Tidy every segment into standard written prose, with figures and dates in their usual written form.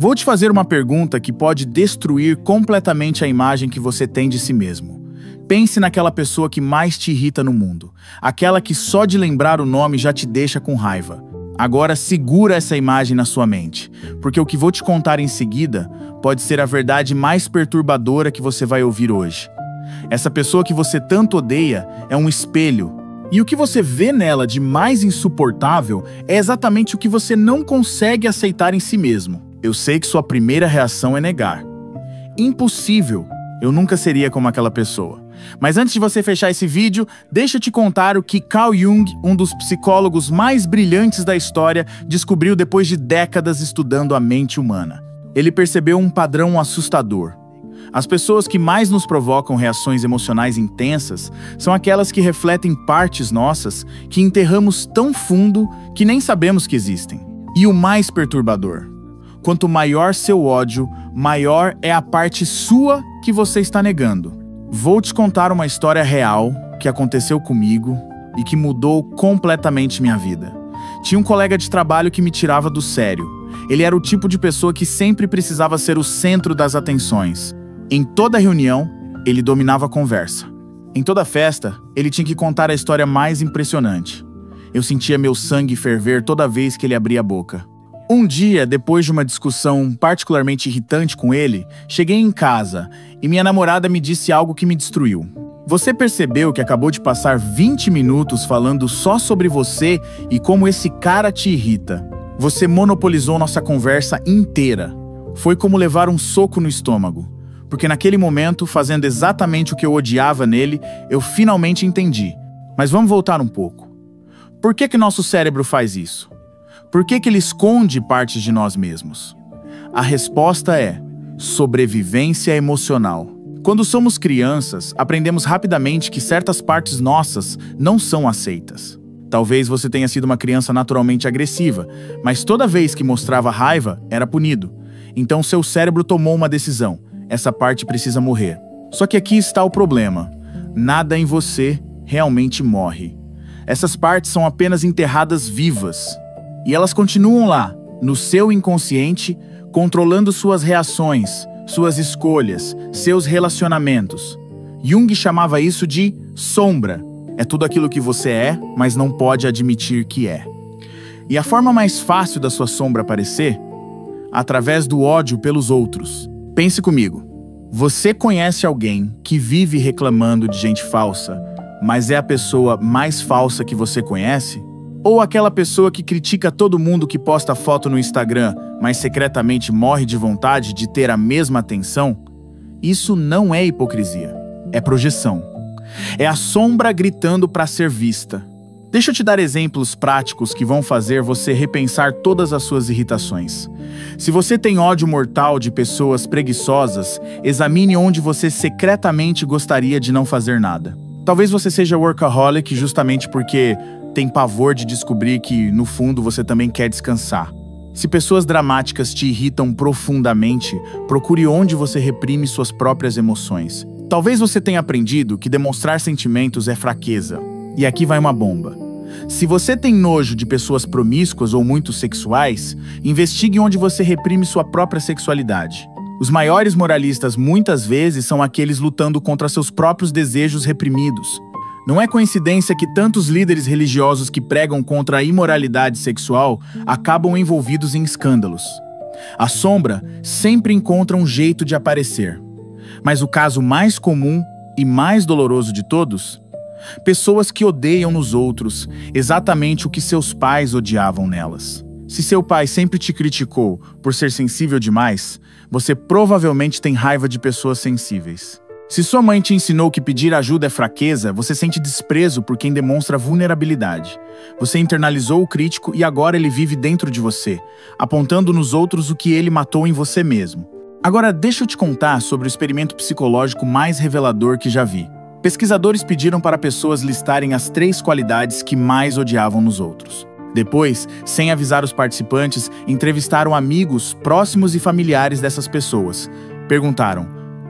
Vou te fazer uma pergunta que pode destruir completamente a imagem que você tem de si mesmo. Pense naquela pessoa que mais te irrita no mundo. Aquela que só de lembrar o nome já te deixa com raiva. Agora segura essa imagem na sua mente, porque o que vou te contar em seguida pode ser a verdade mais perturbadora que você vai ouvir hoje. Essa pessoa que você tanto odeia é um espelho. E o que você vê nela de mais insuportável é exatamente o que você não consegue aceitar em si mesmo. Eu sei que sua primeira reação é negar. Impossível! Eu nunca seria como aquela pessoa. Mas antes de você fechar esse vídeo, deixa eu te contar o que Carl Jung, um dos psicólogos mais brilhantes da história, descobriu depois de décadas estudando a mente humana. Ele percebeu um padrão assustador. As pessoas que mais nos provocam reações emocionais intensas são aquelas que refletem partes nossas que enterramos tão fundo que nem sabemos que existem. E o mais perturbador: quanto maior seu ódio, maior é a parte sua que você está negando. Vou te contar uma história real que aconteceu comigo e que mudou completamente minha vida. Tinha um colega de trabalho que me tirava do sério. Ele era o tipo de pessoa que sempre precisava ser o centro das atenções. Em toda reunião, ele dominava a conversa. Em toda festa, ele tinha que contar a história mais impressionante. Eu sentia meu sangue ferver toda vez que ele abria a boca. Um dia, depois de uma discussão particularmente irritante com ele, cheguei em casa e minha namorada me disse algo que me destruiu. Você percebeu que acabou de passar 20 minutos falando só sobre você e como esse cara te irrita. Você monopolizou nossa conversa inteira. Foi como levar um soco no estômago. Porque naquele momento, fazendo exatamente o que eu odiava nele, eu finalmente entendi. Mas vamos voltar um pouco. Por que nosso cérebro faz isso? Por que ele esconde partes de nós mesmos? A resposta é sobrevivência emocional. Quando somos crianças, aprendemos rapidamente que certas partes nossas não são aceitas. Talvez você tenha sido uma criança naturalmente agressiva, mas toda vez que mostrava raiva, era punido. Então seu cérebro tomou uma decisão: essa parte precisa morrer. Só que aqui está o problema: nada em você realmente morre. Essas partes são apenas enterradas vivas. E elas continuam lá, no seu inconsciente, controlando suas reações, suas escolhas, seus relacionamentos. Jung chamava isso de sombra. É tudo aquilo que você é, mas não pode admitir que é. E a forma mais fácil da sua sombra aparecer? Através do ódio pelos outros. Pense comigo. Você conhece alguém que vive reclamando de gente falsa, mas é a pessoa mais falsa que você conhece? Ou aquela pessoa que critica todo mundo que posta foto no Instagram, mas secretamente morre de vontade de ter a mesma atenção? Isso não é hipocrisia, é projeção. É a sombra gritando para ser vista. Deixa eu te dar exemplos práticos que vão fazer você repensar todas as suas irritações. Se você tem ódio mortal de pessoas preguiçosas, examine onde você secretamente gostaria de não fazer nada. Talvez você seja workaholic justamente porque tem pavor de descobrir que, no fundo, você também quer descansar. Se pessoas dramáticas te irritam profundamente, procure onde você reprime suas próprias emoções. Talvez você tenha aprendido que demonstrar sentimentos é fraqueza. E aqui vai uma bomba. Se você tem nojo de pessoas promíscuas ou muito sexuais, investigue onde você reprime sua própria sexualidade. Os maiores moralistas muitas vezes são aqueles lutando contra seus próprios desejos reprimidos. Não é coincidência que tantos líderes religiosos que pregam contra a imoralidade sexual acabam envolvidos em escândalos. A sombra sempre encontra um jeito de aparecer. Mas o caso mais comum e mais doloroso de todos? Pessoas que odeiam nos outros exatamente o que seus pais odiavam nelas. Se seu pai sempre te criticou por ser sensível demais, você provavelmente tem raiva de pessoas sensíveis. Se sua mãe te ensinou que pedir ajuda é fraqueza, você sente desprezo por quem demonstra vulnerabilidade. Você internalizou o crítico e agora ele vive dentro de você, apontando nos outros o que ele matou em você mesmo. Agora deixa eu te contar sobre o experimento psicológico mais revelador que já vi. Pesquisadores pediram para pessoas listarem as 3 qualidades que mais odiavam nos outros. Depois, sem avisar os participantes, entrevistaram amigos, próximos e familiares dessas pessoas. Perguntaram: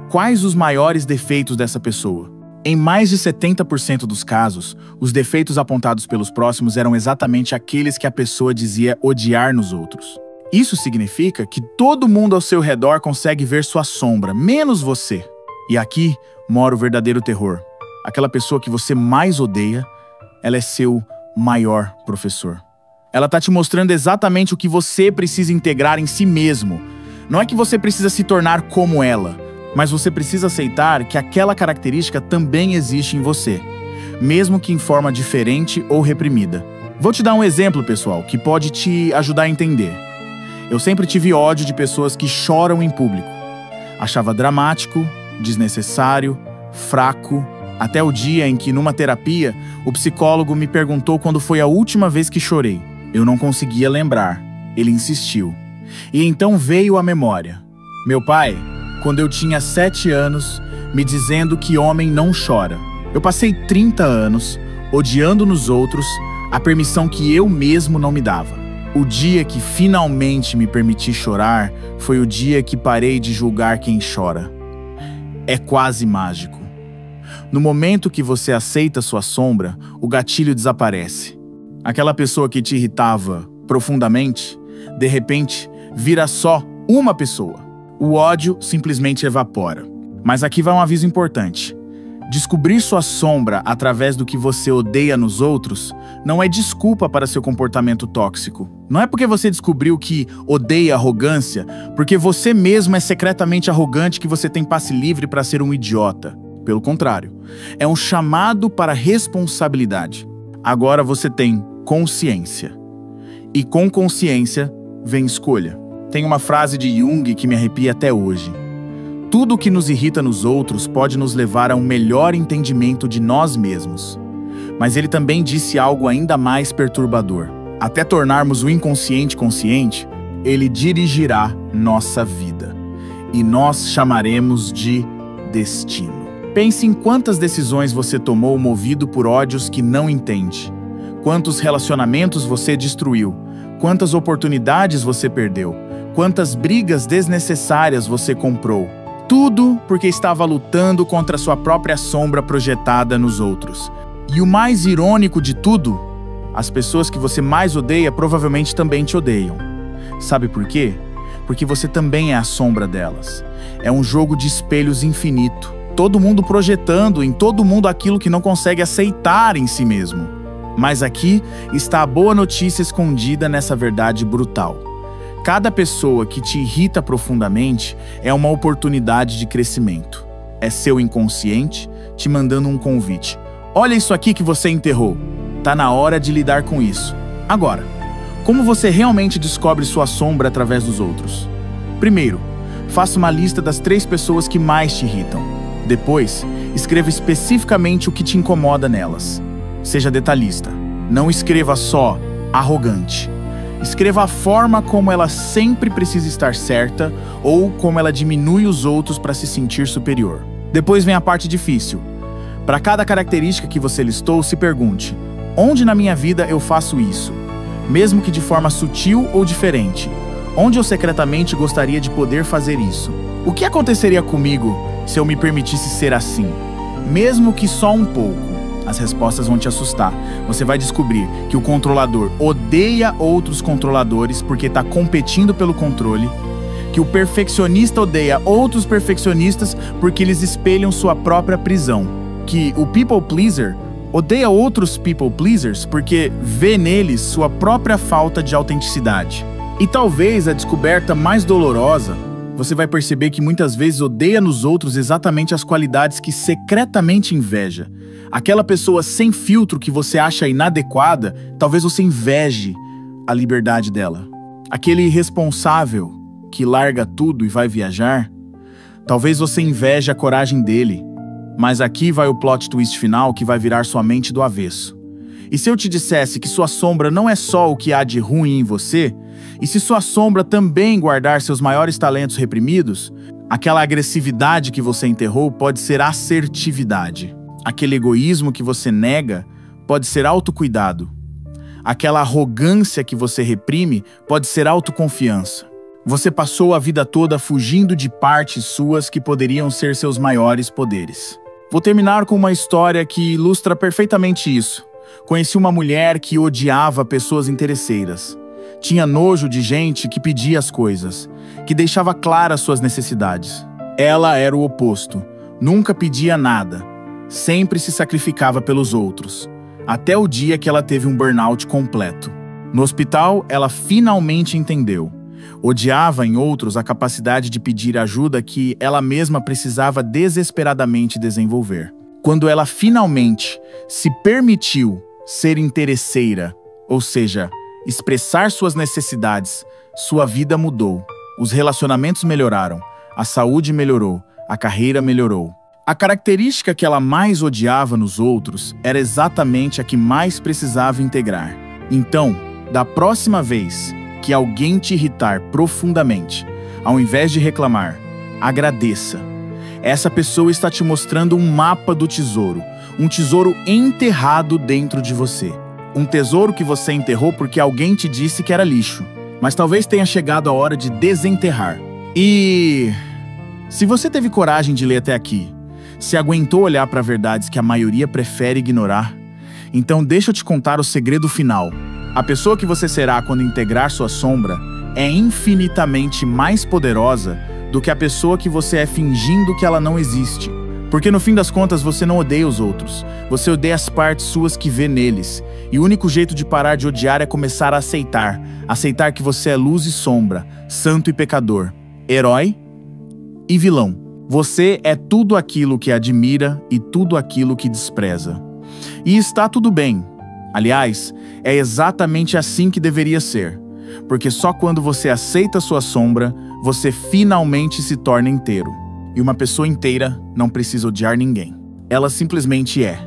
quais os maiores defeitos dessa pessoa? Em mais de 70% dos casos, os defeitos apontados pelos próximos eram exatamente aqueles que a pessoa dizia odiar nos outros. Isso significa que todo mundo ao seu redor consegue ver sua sombra, menos você. E aqui mora o verdadeiro terror. Aquela pessoa que você mais odeia, ela é seu maior professor. Ela tá te mostrando exatamente o que você precisa integrar em si mesmo. Não é que você precisa se tornar como ela, mas você precisa aceitar que aquela característica também existe em você, mesmo que em forma diferente ou reprimida. Vou te dar um exemplo, pessoal, que pode te ajudar a entender. Eu sempre tive ódio de pessoas que choram em público. Achava dramático, desnecessário, fraco, até o dia em que, numa terapia, o psicólogo me perguntou quando foi a última vez que chorei. Eu não conseguia lembrar. Ele insistiu. E então veio a memória. Meu pai, quando eu tinha 7 anos, me dizendo que homem não chora. Eu passei 30 anos odiando nos outros a permissão que eu mesmo não me dava. O dia que finalmente me permiti chorar foi o dia que parei de julgar quem chora. É quase mágico. No momento que você aceita sua sombra, o gatilho desaparece. Aquela pessoa que te irritava profundamente, de repente, vira só uma pessoa. O ódio simplesmente evapora. Mas aqui vai um aviso importante. Descobrir sua sombra através do que você odeia nos outros não é desculpa para seu comportamento tóxico. Não é porque você descobriu que odeia arrogância, porque você mesmo é secretamente arrogante que você tem passe livre para ser um idiota. Pelo contrário, é um chamado para responsabilidade. Agora você tem consciência. E com consciência vem escolha. Tem uma frase de Jung que me arrepia até hoje. Tudo o que nos irrita nos outros pode nos levar a um melhor entendimento de nós mesmos. Mas ele também disse algo ainda mais perturbador. Até tornarmos o inconsciente consciente, ele dirigirá nossa vida. E nós chamaremos de destino. Pense em quantas decisões você tomou movido por ódios que não entende. Quantos relacionamentos você destruiu. Quantas oportunidades você perdeu. Quantas brigas desnecessárias você comprou. Tudo porque estava lutando contra sua própria sombra projetada nos outros. E o mais irônico de tudo, as pessoas que você mais odeia provavelmente também te odeiam. Sabe por quê? Porque você também é a sombra delas. É um jogo de espelhos infinito. Todo mundo projetando em todo mundo aquilo que não consegue aceitar em si mesmo. Mas aqui está a boa notícia escondida nessa verdade brutal. Cada pessoa que te irrita profundamente é uma oportunidade de crescimento. É seu inconsciente te mandando um convite. Olha isso aqui que você enterrou. Tá na hora de lidar com isso. Agora, como você realmente descobre sua sombra através dos outros? Primeiro, faça uma lista das 3 pessoas que mais te irritam. Depois, escreva especificamente o que te incomoda nelas. Seja detalhista. Não escreva só arrogante. Escreva a forma como ela sempre precisa estar certa ou como ela diminui os outros para se sentir superior. Depois vem a parte difícil. Para cada característica que você listou, se pergunte: onde na minha vida eu faço isso? Mesmo que de forma sutil ou diferente. Onde eu secretamente gostaria de poder fazer isso? O que aconteceria comigo se eu me permitisse ser assim? Mesmo que só um pouco. As respostas vão te assustar. Você vai descobrir que o controlador odeia outros controladores porque está competindo pelo controle, que o perfeccionista odeia outros perfeccionistas porque eles espelham sua própria prisão, que o people pleaser odeia outros people pleasers porque vê neles sua própria falta de autenticidade. E talvez a descoberta mais dolorosa, você vai perceber que muitas vezes odeia nos outros exatamente as qualidades que secretamente inveja. Aquela pessoa sem filtro que você acha inadequada, talvez você inveje a liberdade dela. Aquele irresponsável que larga tudo e vai viajar, talvez você inveje a coragem dele. Mas aqui vai o plot twist final que vai virar sua mente do avesso. E se eu te dissesse que sua sombra não é só o que há de ruim em você, e se sua sombra também guardar seus maiores talentos reprimidos, aquela agressividade que você enterrou pode ser assertividade. Aquele egoísmo que você nega pode ser autocuidado. Aquela arrogância que você reprime pode ser autoconfiança. Você passou a vida toda fugindo de partes suas que poderiam ser seus maiores poderes. Vou terminar com uma história que ilustra perfeitamente isso. Conheci uma mulher que odiava pessoas interesseiras. Tinha nojo de gente que pedia as coisas, que deixava claras suas necessidades. Ela era o oposto. Nunca pedia nada. Sempre se sacrificava pelos outros. Até o dia que ela teve um burnout completo. No hospital, ela finalmente entendeu. Odiava em outros a capacidade de pedir ajuda que ela mesma precisava desesperadamente desenvolver. Quando ela finalmente se permitiu ser interesseira, ou seja, expressar suas necessidades, sua vida mudou. Os relacionamentos melhoraram, a saúde melhorou, a carreira melhorou. A característica que ela mais odiava nos outros era exatamente a que mais precisava integrar. Então, da próxima vez que alguém te irritar profundamente, ao invés de reclamar, agradeça. Essa pessoa está te mostrando um mapa do tesouro, um tesouro enterrado dentro de você. Um tesouro que você enterrou porque alguém te disse que era lixo, mas talvez tenha chegado a hora de desenterrar. E se você teve coragem de ler até aqui, se aguentou olhar para verdades que a maioria prefere ignorar, então deixa eu te contar o segredo final. A pessoa que você será quando integrar sua sombra é infinitamente mais poderosa do que a pessoa que você é fingindo que ela não existe. Porque no fim das contas você não odeia os outros, você odeia as partes suas que vê neles. E o único jeito de parar de odiar é começar a aceitar. Aceitar que você é luz e sombra, santo e pecador, herói e vilão. Você é tudo aquilo que admira e tudo aquilo que despreza. E está tudo bem. Aliás, é exatamente assim que deveria ser. Porque só quando você aceita sua sombra, você finalmente se torna inteiro. E uma pessoa inteira não precisa odiar ninguém. Ela simplesmente é.